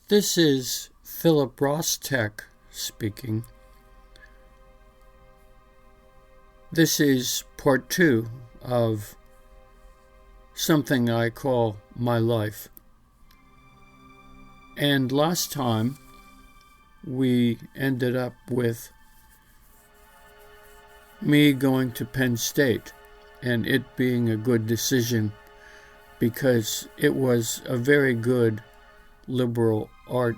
This is Philip Rostek speaking. This is part 2 of something I call my life. And last time we ended up with me going to Penn State and it being a good decision because it was a very good liberal art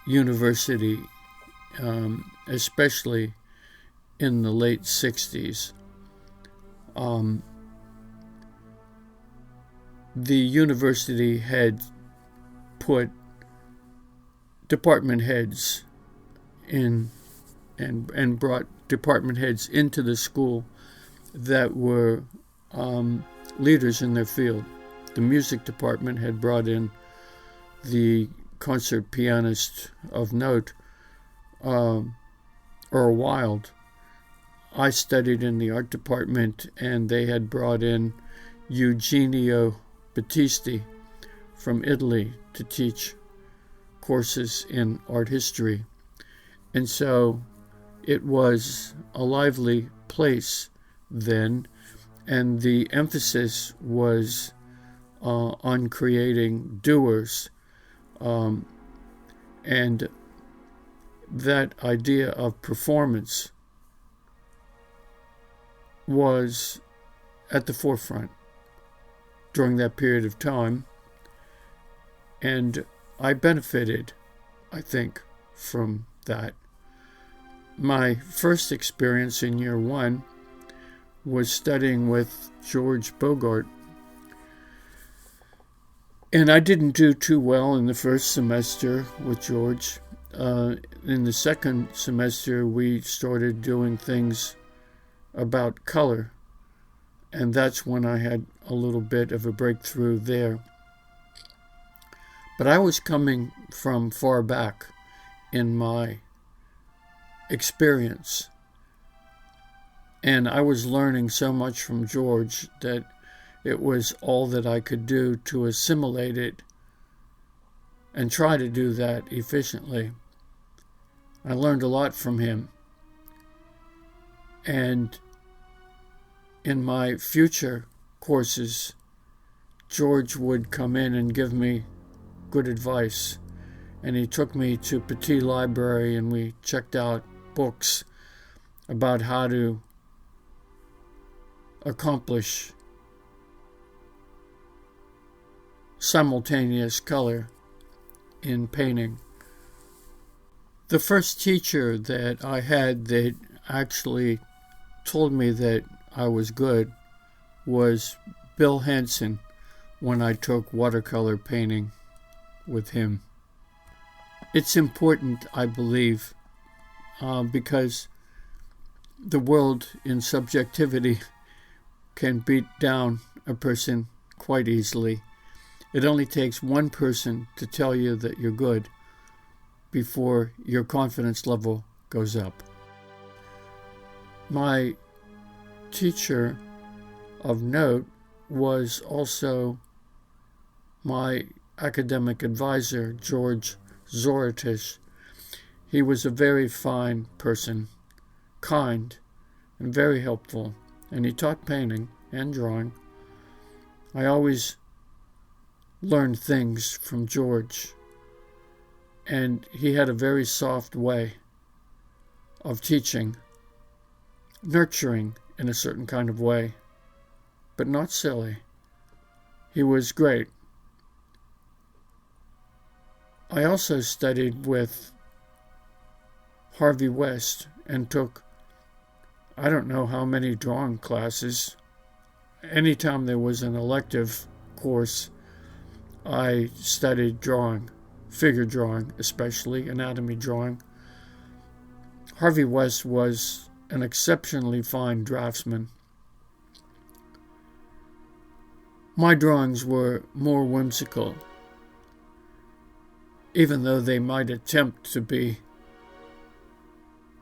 university, especially in the late 60s. The university had put department heads in and brought department heads into the school that were leaders in their field. The music department had brought in the concert pianist of note, Earl Wild. I studied in the art department, and they had brought in Eugenio Battisti from Italy to teach courses in art history. And so it was a lively place then, and the emphasis was on creating doers. And that idea of performance was at the forefront during that period of time. And I benefited, I think, from that. My first experience in year 1 was studying with George Bogart. And I didn't do too well in the first semester with George. In the second semester, we started doing things about color. And that's when I had a little bit of a breakthrough there. But I was coming from far back in my experience. And I was learning so much from George that it was all that I could do to assimilate it and try to do that efficiently. I learned a lot from him. And in my future courses, George would come in and give me good advice. And he took me to Petit Library and we checked out books about how to accomplish simultaneous color in painting. The first teacher that I had that actually told me that I was good was Bill Hansen when I took watercolor painting with him. It's important, I believe, because the world in subjectivity can beat down a person quite easily. It only takes one person to tell you that you're good before your confidence level goes up. My teacher of note was also my academic advisor, George Zoratish. He was a very fine person, kind, and very helpful, and he taught painting and drawing. I always learned things from George, and he had a very soft way of teaching, nurturing in a certain kind of way, but not silly. He was great. I also studied with Harvey West and took I don't know how many drawing classes. Anytime there was an elective course, I studied drawing, figure drawing, especially anatomy drawing. Harvey West was an exceptionally fine draftsman. My drawings were more whimsical, even though they might attempt to be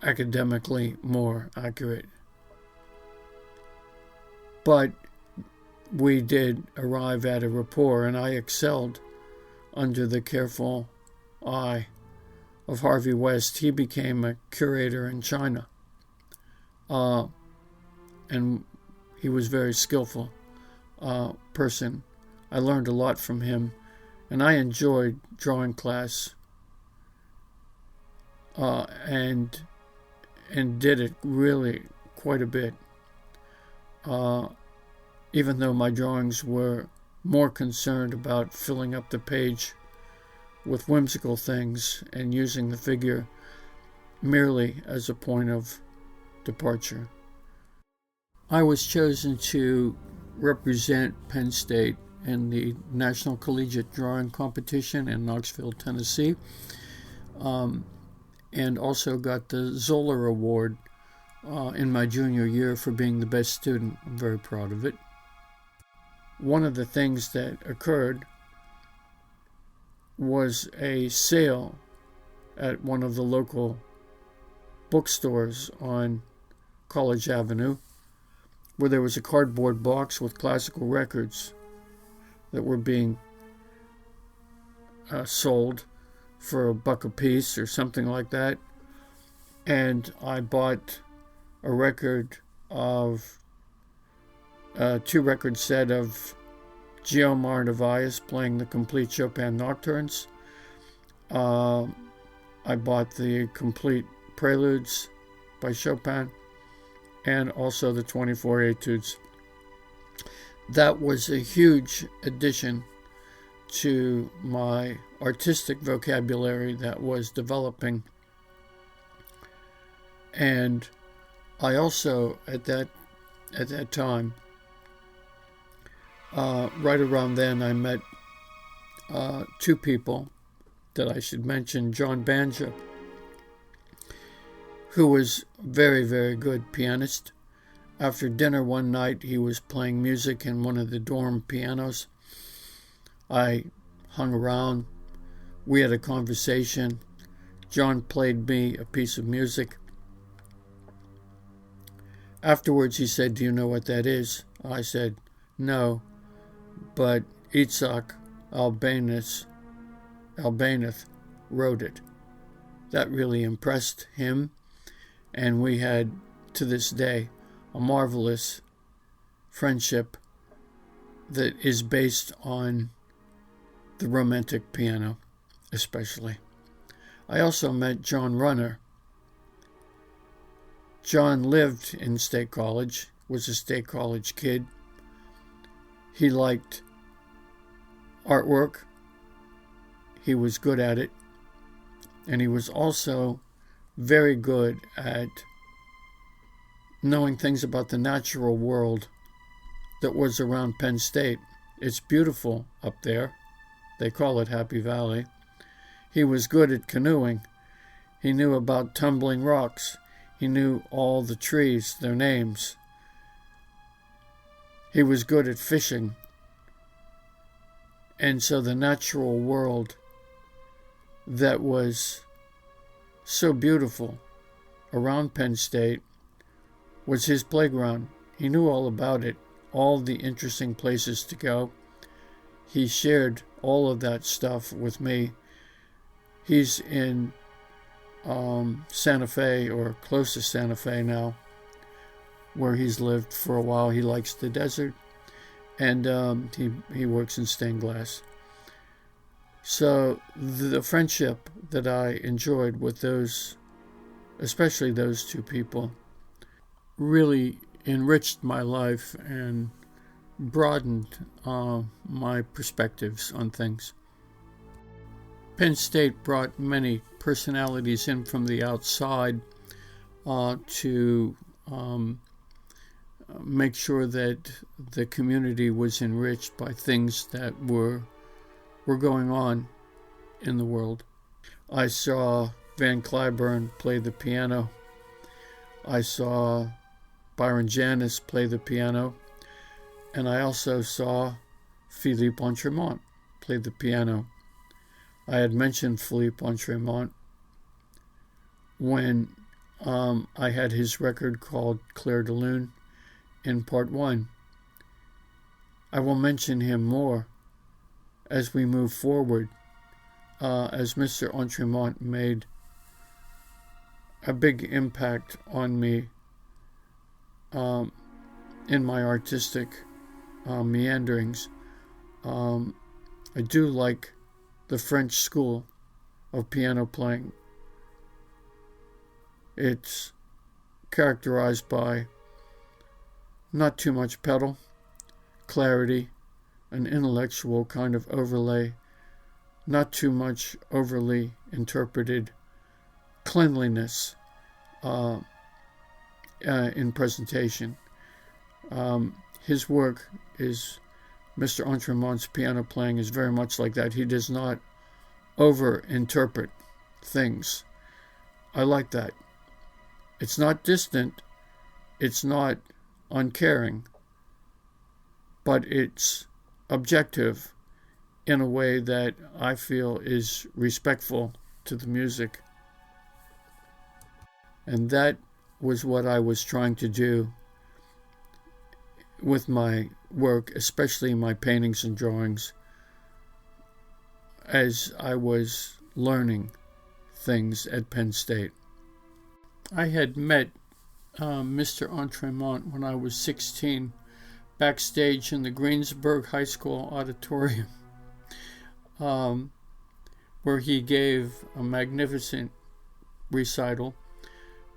academically more accurate. But we did arrive at a rapport, and I excelled under the careful eye of Harvey West, he became a curator in China. And he was a very skillful person. I learned a lot from him, and I enjoyed drawing class and did it really quite a bit. Even though my drawings were more concerned about filling up the page with whimsical things and using the figure merely as a point of departure. I was chosen to represent Penn State in the National Collegiate Drawing Competition in Knoxville, Tennessee, and also got the Zoller Award in my junior year for being the best student. I'm very proud of it. One of the things that occurred was a sale at one of the local bookstores on College Avenue, where there was a cardboard box with classical records that were being sold for $1 a piece or something like that. And I bought a record of a 2-record set of Guillaume Narvaez playing the complete Chopin Nocturnes. I bought the complete Preludes by Chopin and also the 24 Etudes. That was a huge addition to my artistic vocabulary that was developing. And I also, at that time, right around then, I met 2 people that I should mention. John Banja, who was very, very good pianist. After dinner one night, he was playing music in one of the dorm pianos. I hung around. We had a conversation. John played me a piece of music. Afterwards, he said, "Do you know what that is?" I said, "No, but Itzhak Albaneth wrote it." That really impressed him, and we had, to this day, a marvelous friendship that is based on the romantic piano, especially. I also met John Runner. John lived in State College, was a State College kid. He liked artwork. He was good at it. And he was also very good at knowing things about the natural world that was around Penn State. It's beautiful up there. They call it Happy Valley. He was good at canoeing. He knew about tumbling rocks. He knew all the trees, their names. He was good at fishing. And so the natural world that was so beautiful around Penn State was his playground. He knew all about it, all the interesting places to go. He shared all of that stuff with me. He's in Santa Fe, or close to Santa Fe now, where he's lived for a while. He likes the desert, and he works in stained glass. So the friendship that I enjoyed with those, especially those 2 people, really enriched my life and broadened my perspectives on things. Penn State brought many personalities in from the outside to make sure that the community was enriched by things that were going on in the world. I saw Van Cliburn play the piano. I saw Byron Janis play the piano. And I also saw Philippe Entremont play the piano. I had mentioned Philippe Entremont when I had his record called Clair de Lune in part 1. I will mention him more as we move forward as Mr. Entremont made a big impact on me in my artistic meanderings. I do like the French school of piano playing. It's characterized by not too much pedal, clarity, an intellectual kind of overlay, not too much overly interpreted cleanliness in presentation. His work is, Mr. Entremont's piano playing is very much like that. He does not over-interpret things. I like that. It's not distant, it's not uncaring, but it's objective in a way that I feel is respectful to the music. And that was what I was trying to do with my work, especially my paintings and drawings, as I was learning things at Penn State. I had met Mr. Entremont when I was 16, backstage in the Greensburg High School auditorium, where he gave a magnificent recital.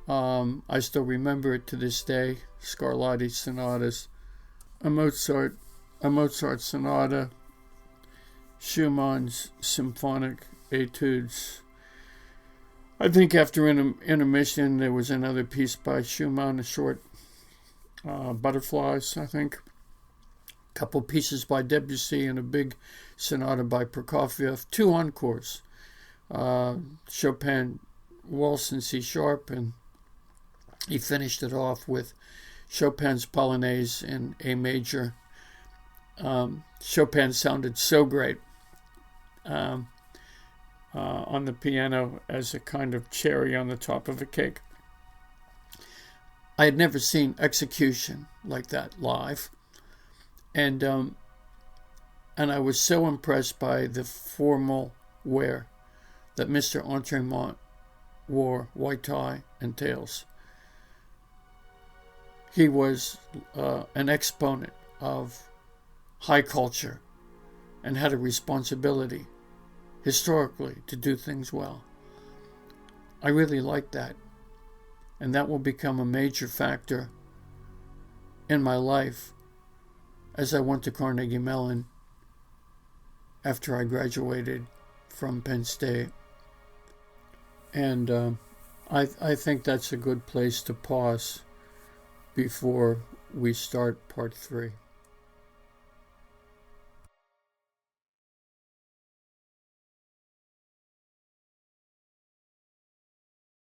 I still remember it to this day. Scarlatti sonatas, a Mozart sonata, Schumann's symphonic etudes. I think after intermission there was another piece by Schumann, a short Butterflies, I think. A couple pieces by Debussy and a big sonata by Prokofiev. 2 encores. Chopin Waltz in C sharp, and he finished it off with Chopin's Polonaise in A major. Chopin sounded so great on the piano as a kind of cherry on the top of a cake. I had never seen execution like that live, and I was so impressed by the formal wear that Mr. Entremont wore, white tie and tails. He was an exponent of high culture and had a responsibility historically to do things well. I really like that, and that will become a major factor in my life as I went to Carnegie Mellon after I graduated from Penn State. And I think that's a good place to pause before we start part 3.